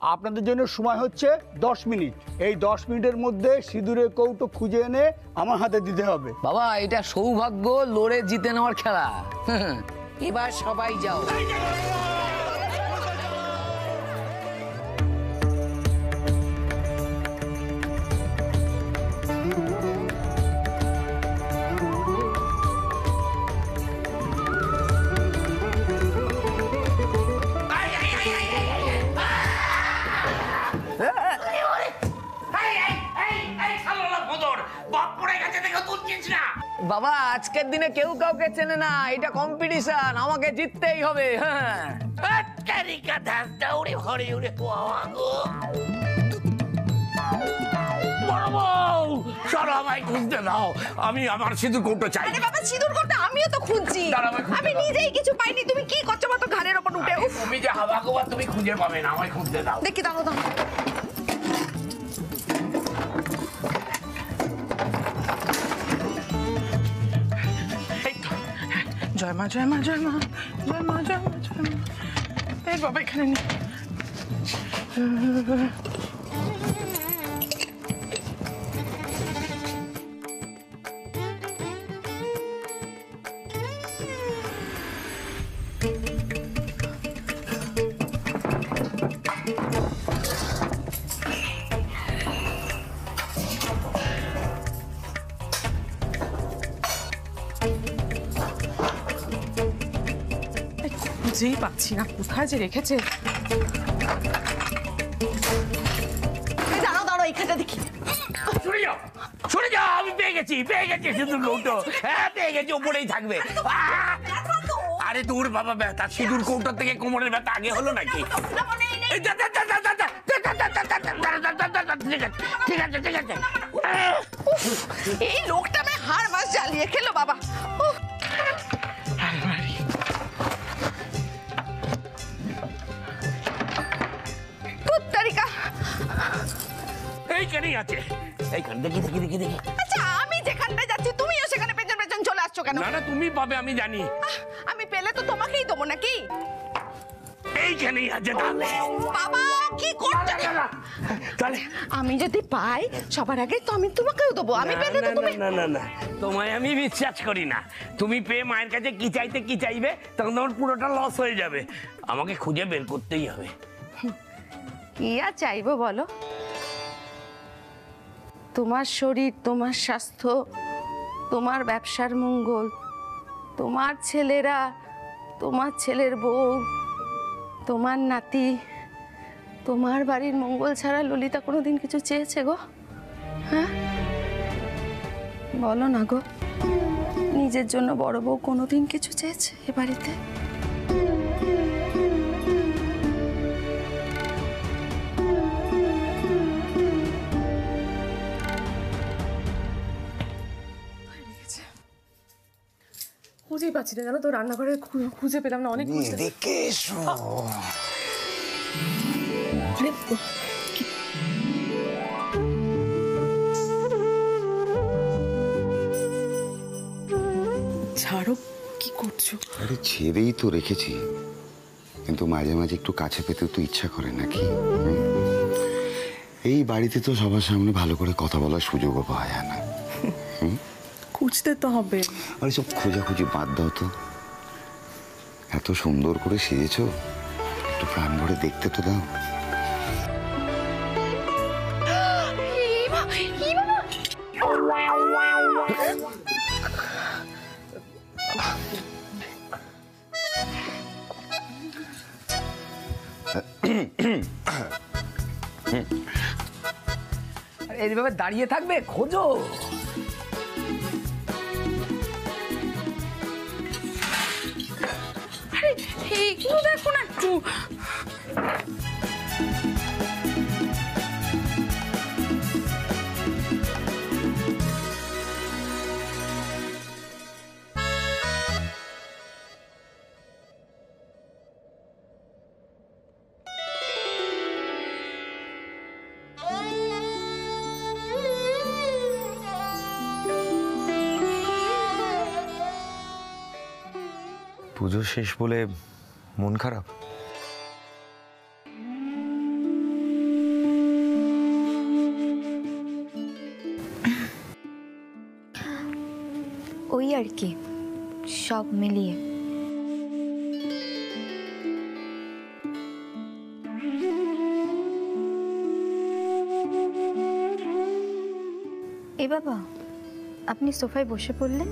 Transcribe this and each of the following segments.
আপনাদের জন্য সময় হচ্ছে 10 মিনিট। এই 10 মিনিটের মধ্যে সিঁদুরের কৌটো খুঁজে এনে আমার হাতে দিতে হবে। বাবা এটা সৌভাগ্য লড়ে জিতে নেওয়ার খেলা। এবার সবাই যাও। বাবা আজকের দিনে কেউ কাউকে চেনে না, এটা কম্পিটিশন, আমাকে জিততেই হবে। খুঁজতে দাও, আমি আমার সিঁদুর কৌটো চাই। বাবা সিঁদুর কৌটো আমিও তো খুঁজছি, আমি নিজেই কিছু পাইনি। তুমি কি করছো তো ঘাড়ের ওপর উঠে? তুমি যে হাওয়া গোবা তুমি খুঁজে পাবে না, আমায় খুঁজতে দাও। দেখি দাও দাও। জয় মা জয় মা জয় মা জয় মা জয় মা জয় মা। এই বাবা এখানে নেই। খুঁজেই পাচ্ছি না কোথায় যে রেখেছে। দাঁড়াও দাঁড়াও এখানটা দেখি। সরে যাও সরে যাও, আমি পেয়ে গেছি সিঁদুর কৌটো। হ্যাঁ পেয়ে গেছি, ওপরেই থাকবে। আরে তোর বাবা ব্যথা, সিঁদুর কৌটোর থেকে কোমরের ব্যথা আগে হলো নাকি? ঠিক আছে ঠিক আছে। এই লোকটা আমি হাড় মাস জ্বালিয়ে খেলো বাবা। এইখানেই আছে, এইখানে দেখি দেখি দেখি দেখি। আচ্ছা আমি যেখানটা যাচ্ছি তুমিও সেখানে পেছন পেছন চলে আসছো কেন? না না তুমি পাবে, আমি জানি। আমি পেলে তো তোমাকেই দেবো নাকি? এইখানেই আছে। তাহলে বাবা কি করছো? তাহলে আমি যদি পাই সবার আগে তো আমি তোমাকেও দেবো। আমি পেলে তো তুমি। না না না, তোমায় আমি বিশ্বাস করি না। তুমি পেয়ে মায়ের কাছে কি চাইতে কি চাইবে, তখন তোমার পুরোটা লস হয়ে যাবে। আমাকে খুঁজে বের করতেই হবে। কি আর চাইবো বলো? তোমার শরীর, তোমার স্বাস্থ্য, তোমার ব্যবসার মঙ্গল, তোমার ছেলেরা, তোমার ছেলের বউ, তোমার নাতি, তোমার বাড়ির মঙ্গল ছাড়া ললিতা কোনোদিন কিছু চেয়েছে গো? হ্যাঁ বলো না গো, নিজের জন্য বড় বউ কোনোদিন কিছু চেয়েছে এ বাড়িতে? খুঁজেই পাচ্ছি না, জানো তো রান্নাঘরে খুঁজে পেলাম না। অনেক ছাড়ো, কি করছো? আরে ছেড়েই তো রেখেছি, কিন্তু মাঝে মাঝে একটু কাছে পেতে তো ইচ্ছা করে নাকি? এই বাড়িতে তো সবার সামনে ভালো করে কথা বলার সুযোগও পাওয়া যায় না। খুঁজতে তো হবে। আরে সব খোঁজাখুঁজি বাদ দাও তো। এত সুন্দর করে সেজেছো, একটু প্রাণ ভরে দেখতে তো দাও। এইভাবে দাঁড়িয়ে থাকবে? খোঁজো। এইগুলো দেখো না একটু। পুজো শেষ বলে মন খারাপ? এই আর কি, সব মিলিয়ে। এ বাবা, আপনি সোফায় বসে পড়লেন,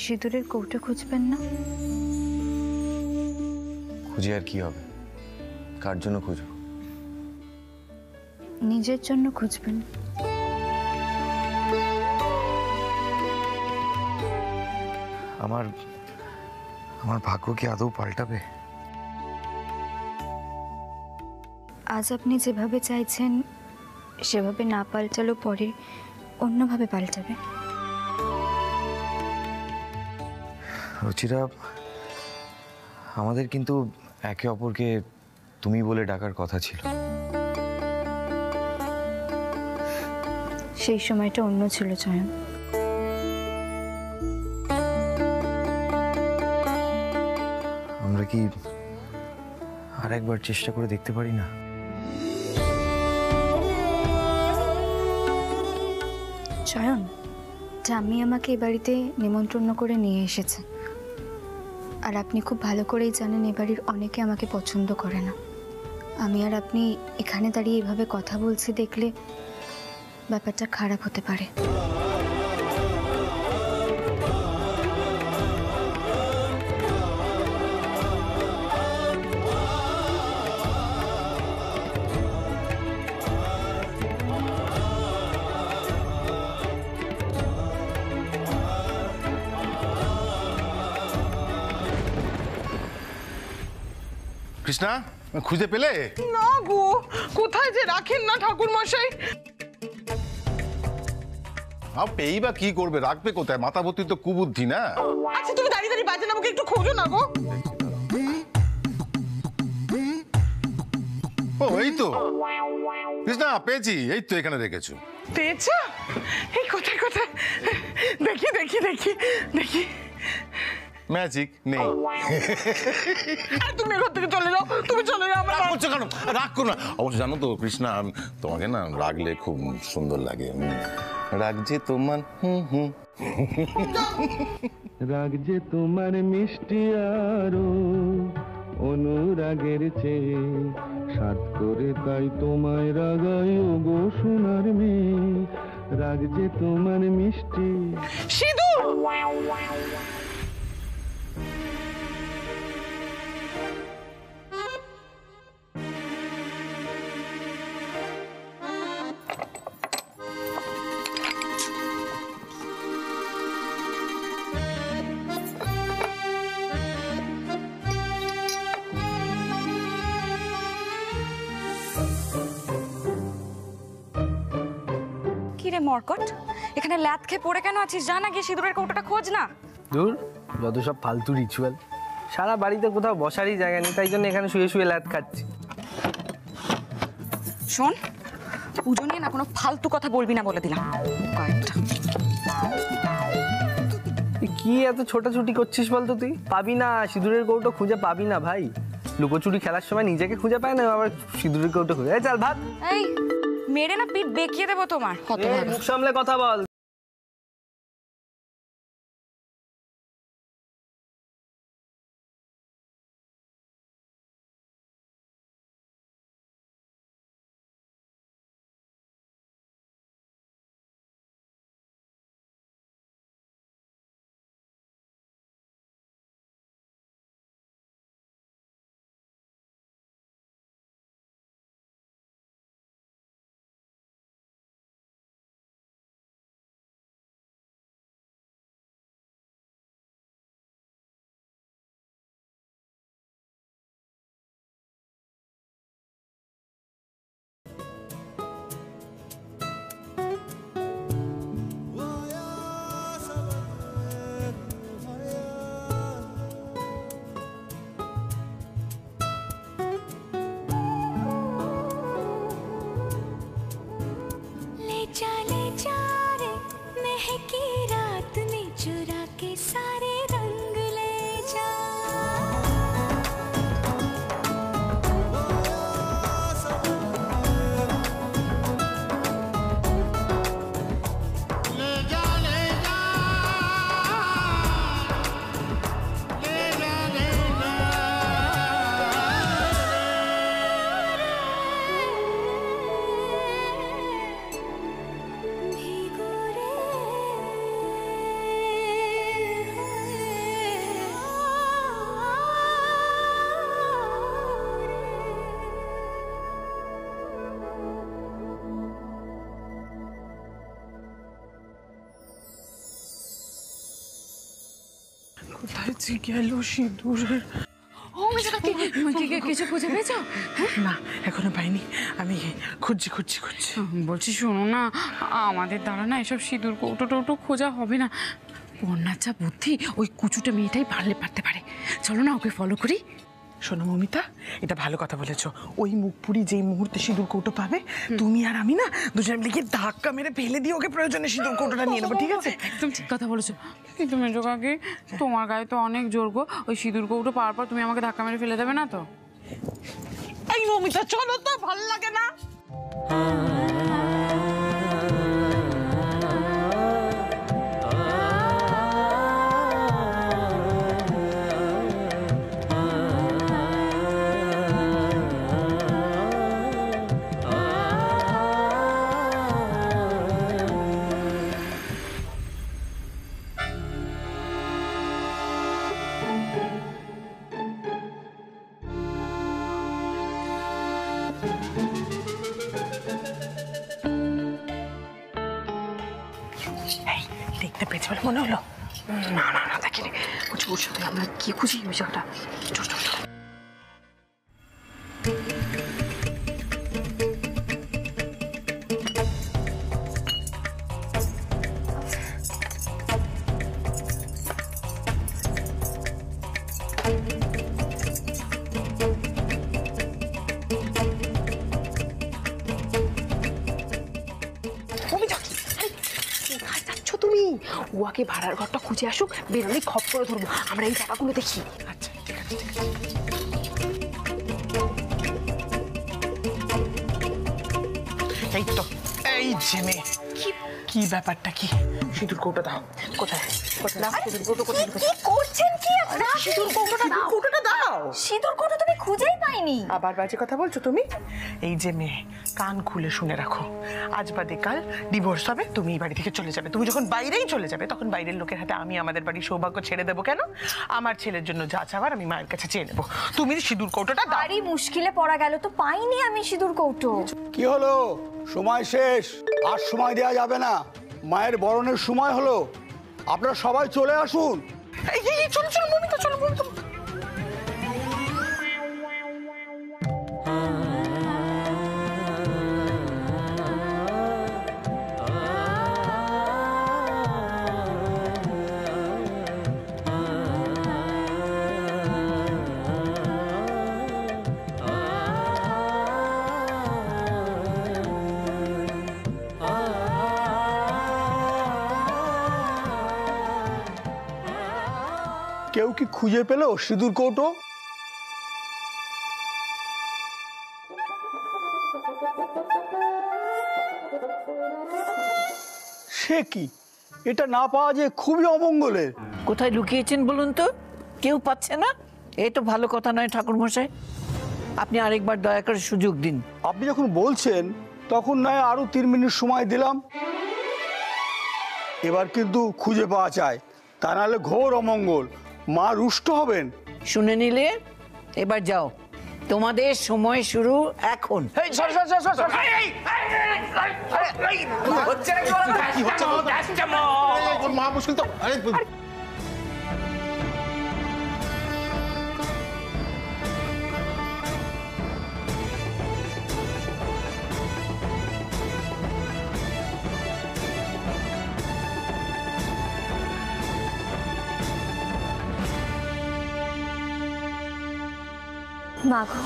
সিঁদুরের কৌটো খুঁজবেন না? খুঁজে আর কি হবে? কার জন্য খুঁজবো? নিজের জন্য খুঁজবেন। আমার আমার ভাগ্য কি আদৌ পাল্টাবে? আজ আপনি যেভাবে চাইছেন সেভাবে না পাল্টালেও পরে অন্যভাবে পাল্টাবে। রুচিরা, আমাদের কিন্তু একে অপরকে তুমি বলে ডাকার কথা ছিল। সেই সময়টা অন্য ছিল চয়ন। আমরা কি আর একবার চেষ্টা করে দেখতে পারি না? চয়ন, ঠাম্মি আমাকে এ বাড়িতে নিমন্ত্রণ করে নিয়ে এসেছে, আর আপনি খুব ভালো করেই জানেন এ বাড়ির অনেকে আমাকে পছন্দ করে না। আমি আর আপনি এখানে দাঁড়িয়ে এভাবে কথা বলছি দেখলে ব্যাপারটা খারাপ হতে পারে। কৃষ্ণা, খুঁজে পেলে? না গো, কোথায় যে রাখেন না ঠাকুর মশাই। পেয়েই বা কি করবে, রাখবে কোথায়? মাথা ভর্তি তো কুবুদ্ধি না। আচ্ছা তুমি দাঁড়িয়ে দাঁড়িয়ে বাজেন, আমাকে একটু খোঁজো না গো। ও এই তো কৃষ্ণা, পেয়েছি, এই তো এখানে রেখেছো। পেয়েছো? এই কোথায় কোথায় দেখি দেখি দেখি দেখি। ম্যাজিক নেই। আর তুমি ঘর থেকে চলে যাও, তুমি চলে যাও। রাগ করছো কেন? রাগ করো না। অবশ্য জানো তো কৃষ্ণা, তোমাকে না রাগলে খুব সুন্দর লাগে। রাগ যে তোমার রাগ যে তোমার মিষ্টি আরো অনুরাগের চেয়ে সাত করে, তাই তোমায় রাগায় গো সোনার মেয়ে। রাগ যে তোমার মিষ্টি। সিঁদুর! কিরে মরকট, এখানে ল্যাদ খেয়ে পড়ে কেন আছিস? যা না গিয়ে সিঁদুরের কৌটোটা খোঁজ না। দূর, যত সব ফালতু রিচুয়াল। সারা বাড়িতে কোথাও বসারই জায়গা নেই, তাই জন্য এখানে শুয়ে শুয়ে ল্যাদ খাচ্ছি। শোন, পুজো নিয়ে না কোনো ফালতু কথা বলবি না বলে দিলাম। কয়েকটা কি এত ছোটাছুটি করছিস বলতো? তুই পাবি না, সিঁদুরের কৌটো খুঁজে পাবি না ভাই। লুকোচুরি খেলার সময় নিজেকে খুঁজে পায় না, আবার সিঁদুরের কৌটো খুঁজে। চল ভাত। এই মেরে না পিঠ বেঁকিয়ে দেবো তোমার। মুখ সামলে কথা বল। কোথায় যে গেল সিঁদুরের? কিছু খুঁজে পেয়েছো? না, এখনো পাইনি। আমি খুঁজছি। বলছি শোনো না, আমাদের দ্বারা না এসব সিঁদুর কৌটো টৌটো খোঁজা হবে না। পর্ণার যা বুদ্ধি, ওই কুচুটা মেয়েটাই পারতে পারে। চলো না ওকে ফলো করি। শোনো মমিতা, এটা ভালো কথা বলেছো। ওই মুখপুরি যেই মুহূর্তে সিঁদুর কৌটো পাবে, তুমি আর আমি না দুজনে মিলে গিয়ে ধাক্কা মেরে ফেলে দিয়ে ওকে প্রয়োজনে সিঁদুর কৌটোটা নিয়ে নেবো, ঠিক আছে? একদম ঠিক কথা বলেছো। কিন্তু মেজো কাকি, তোমার গায়ে তো অনেক জোর গো। ওই সিঁদুর কৌটো পাওয়ার পর তুমি আমাকে ধাক্কা মেরে ফেলে দেবে না তো? এই মমিতা চলো তো, ভালো লাগে না? দেখতে পেয়েছি বলে মনে হলো? না দেখিনি। ওর সাথে আমরা কি খুঁজি ওই জায়গাটা? চল তুমি ওয়াকে ভাড়ার ঘরটা খুঁজে আসুক, বেরোলে খপ করে ধরবো। আমরা এই টাকাগুলো দেখি। আচ্ছা ঠিক আছে। এই তো, এই যে মেয়ে, কি ব্যাপারটা কি? সিঁদুর কৌটো দাও। কোথায় সিঁদুর কৌটো? কোথায় কি করছেন কি আপনারা? সিঁদুর কৌটোটা দাও। সিঁদুর কৌটো তুমি খুঁজেই পাইনি। আবার বাজে কথা বলছো তুমি। এই যে মেয়ে, কান খুলে শুনে রাখো। আজ বাদে কাল ডিভোর্স হবে, তুমি এই বাড়ি থেকে চলে যাবে। তুমি যখন বাইরেই চলে যাবে, তখন বাইরের লোকের হাতে আমি আমাদের বাড়ির সৌভাগ্য ছেড়ে দেবো কেন? আমার ছেলের জন্য যা চাওয়ার আমি মায়ের কাছে চেয়ে নেবো। তুমি সিঁদুর কৌটোটা দাও। বাড়ি মুশকিলে পড়া গেল তো, পাইনি আমি সিঁদুর কৌটো। কি হলো? সময় শেষ, আর সময় দেওয়া যাবে না। মায়ের বরণের সময় হলো, আপনারা সবাই চলে আসুন। চলো মমিতা, চলো মমিতা। কেউ কি খুঁজে পেল সিঁদুর কৌটো? সে কি, এটা না পাওয়া যে খুবই অমঙ্গলের। কোথায় লুকিয়েছেন বলুন তো? কেউ পাচ্ছে না? এই তো ভালো কথা নয় ঠাকুর মশাই। আপনি আরেকবার দয়া করে সুযোগ দিন। আপনি যখন বলছেন, তখন নয় আরো 3 মিনিট সময় দিলাম। এবার কিন্তু খুঁজে পাওয়া চাই, তা নাহলে ঘোর অমঙ্গল। মা রুষ্ট হবেন। শুনে নিলে, এবার যাও। তোমাদের সময় শুরু এখন। মা মুশকিল তো। মাগো,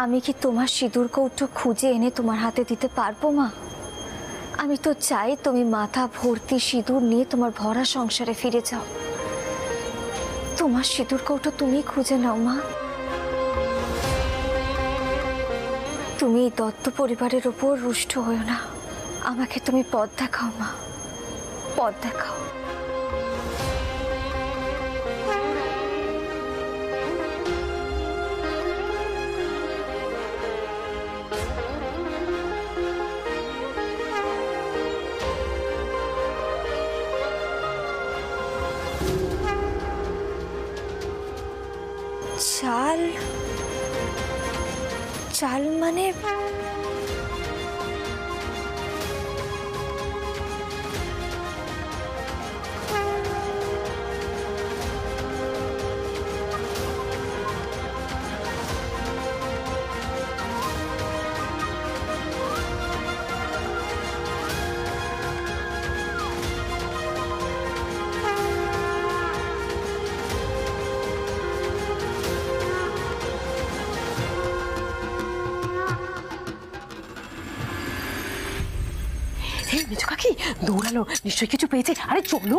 আমি কি তোমার সিঁদুর কৌটো খুঁজে এনে তোমার হাতে দিতে পারবো মা? আমি তো চাই তুমি মাথা ভর্তি সিঁদুর নিয়ে তোমার ভরা সংসারে ফিরে যাও। তোমার সিঁদুর কৌটো তুমি খুঁজে নাও মা। তুমি এই দত্ত পরিবারের উপর রুষ্ট হও না। আমাকে তুমি পথ দেখাও মা, পথ দেখাও। চাল চাল মানে এই মেজো কাকি দৌড়ালো, নিশ্চয়ই কিছু পেয়েছে। আরে চলো।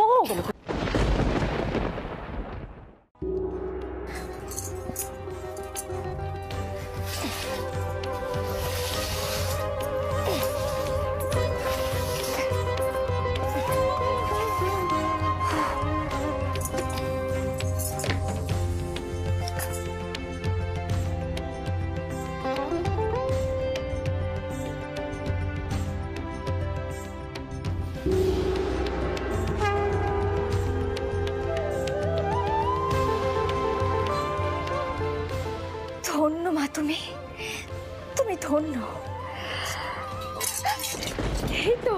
ধন্য মা, তুমি তুমি ধন্য। এই তো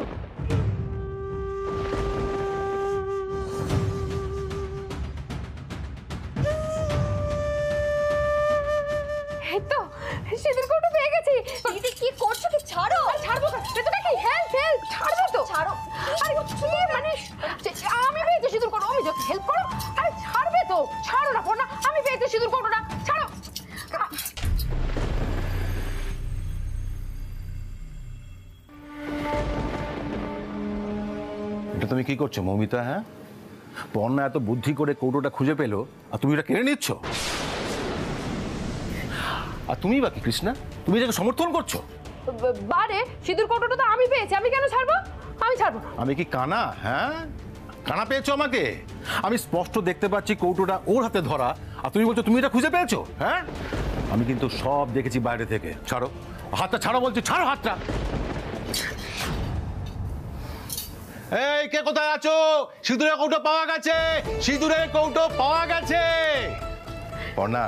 এই তো সিঁদুর কৌটো পেয়ে গেছি। দিদি কি করছো? কি ছাড়ো। ছাড়বো তো নাকি? হেল্প হেল্প, ছাড়বো তো। ছাড়ো। আরে কি মানে আমি পেয়েছি সিঁদুর কৌটো, আমি যত হেল্প করো। আরে ছাড়বে তো, ছাড়ো না পড়না, আমি পেয়েছি সিঁদুর কৌটোটা, ছাড়ো। এটা তুমি কি করছো মৌমিতা? হ্যাঁ, পর্ণা এত বুদ্ধি করে কৌটোটা খুঁজে পেলো আর তুমি এটা কেড়ে নিচ্ছ। আর তুমি বাকি কৃষ্ণা, তুমি এটাকে সমর্থন করছো। বারে সিঁদুর কৌটোটা তো আমি পেয়েছি, আমি কেন ছাড়বো? আমি ছাড়বো। আমি কি কানা? হ্যাঁ, কানা পেয়েছো আমাকে? আমি স্পষ্ট দেখতে পাচ্ছি কৌটোটা ওর হাতে ধরা, আর তুমি বলছো তুমি এটা খুঁজে পেয়েছো। হ্যাঁ, আমি কিন্তু সব দেখেছি বাইরে থেকে। ছাড়ো হাতটা, ছাড়ো বলছি, ছাড়ো হাতটা। এই কে কোথায় আছো? সিঁদুরের কৌটো পাওয়া গেছে, সিঁদুরের কৌটো পাওয়া গেছে। পর্ণা,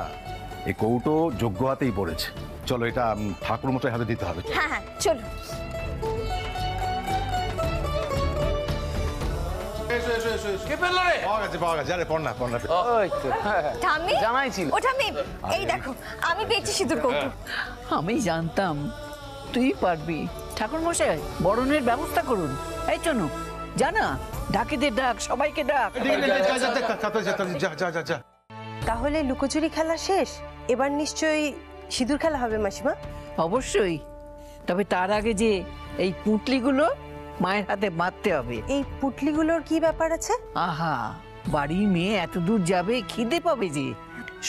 এই কৌটো যোগ্য হাতেই পড়েছে। চলো এটা ঠাকুর মশাই হাতে দিতে হবে। হ্যাঁ হ্যাঁ চলো। কে পেলো রে? পাওয়া গেছে। আরে পর্ণা, পর্ণা ঠাম্মি, জামাই ছিল। ও ঠাম্মি, এই দেখো আমি পেয়েছি সিঁদুর কৌটো। আমি জানতাম তুই পারবি। ঠাকুর মশাই বরণের ব্যবস্থা করুন। এই চনু জানা, ডাকিদের ডাক, সবাইকে ডাক। তাহলে লুকোচুরি খেলা শেষ, এবার নিশ্চয়ই সিঁদুর খেলা হবে মাসিমা? অবশ্যই, তবে তার আগে যে এই পুঁটলিগুলো মায়ের হাতে বাঁধতে হবে। এই পুটলিগুলোর কি ব্যাপার আছে? আহা, বাড়ির মেয়ে এত দূর যাবে, খিদে পাবে যে,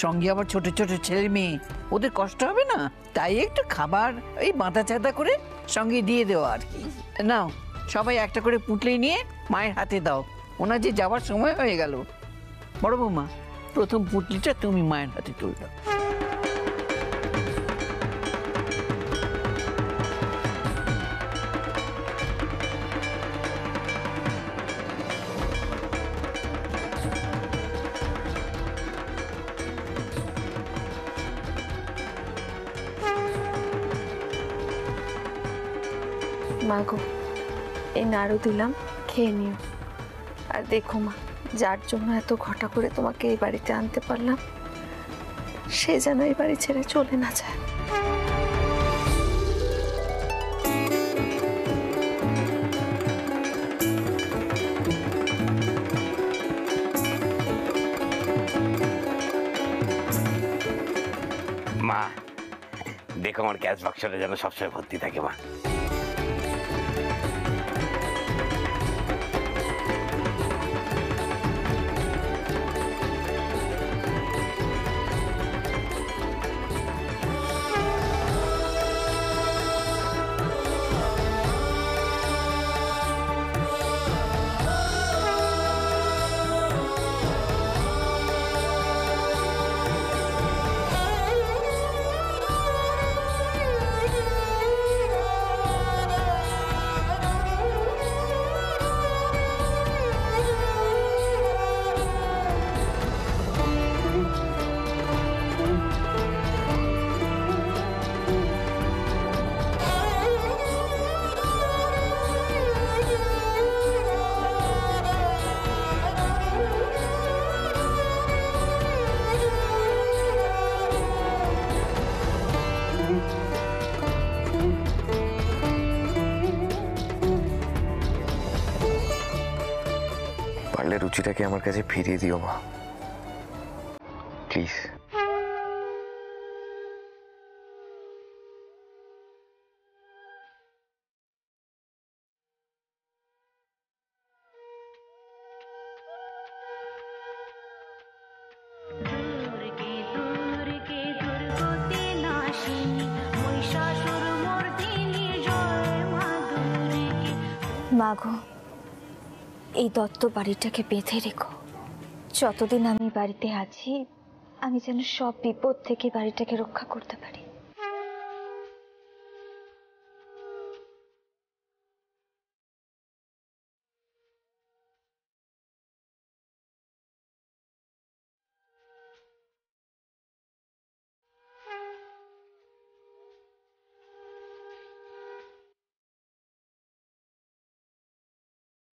সঙ্গে আবার ছোট ছোট ছেলে মেয়ে, ওদের কষ্ট হবে না, তাই একটু খাবার এই বাঁধা চাঁদা করে সঙ্গে দিয়ে দেওয়া আর কি। নাও সবাই একটা করে পুঁটলি নিয়ে মায়ের হাতে দাও, ওনার যে যাওয়ার সময় হয়ে গেল। বড় বৌমা, প্রথম পুঁটলিটা তুমি মায়ের হাতে তুলে দাও। মা গো, এই নাড়ু দিলাম, খেয়ে নিও। আর দেখো মা, যার জন্য এত ঘটা করে তোমাকে এই বাড়িতে আনতে পারলাম, সে যেন এই বাড়ি ছেড়ে চলে না যায়। মা দেখো, আমার গ্যাস বাক্সটা যেন সবসময় ভর্তি থাকে। মা পারলে রুচিটাকে আমার কাছে ফিরিয়ে দিও মা, প্লিজ। মাগো, এই দত্ত বাড়িটাকে বেঁধে রেখো। যতদিন আমি বাড়িতে আছি আমি যেন সব বিপদ থেকে বাড়িটাকে রক্ষা করতে পারি।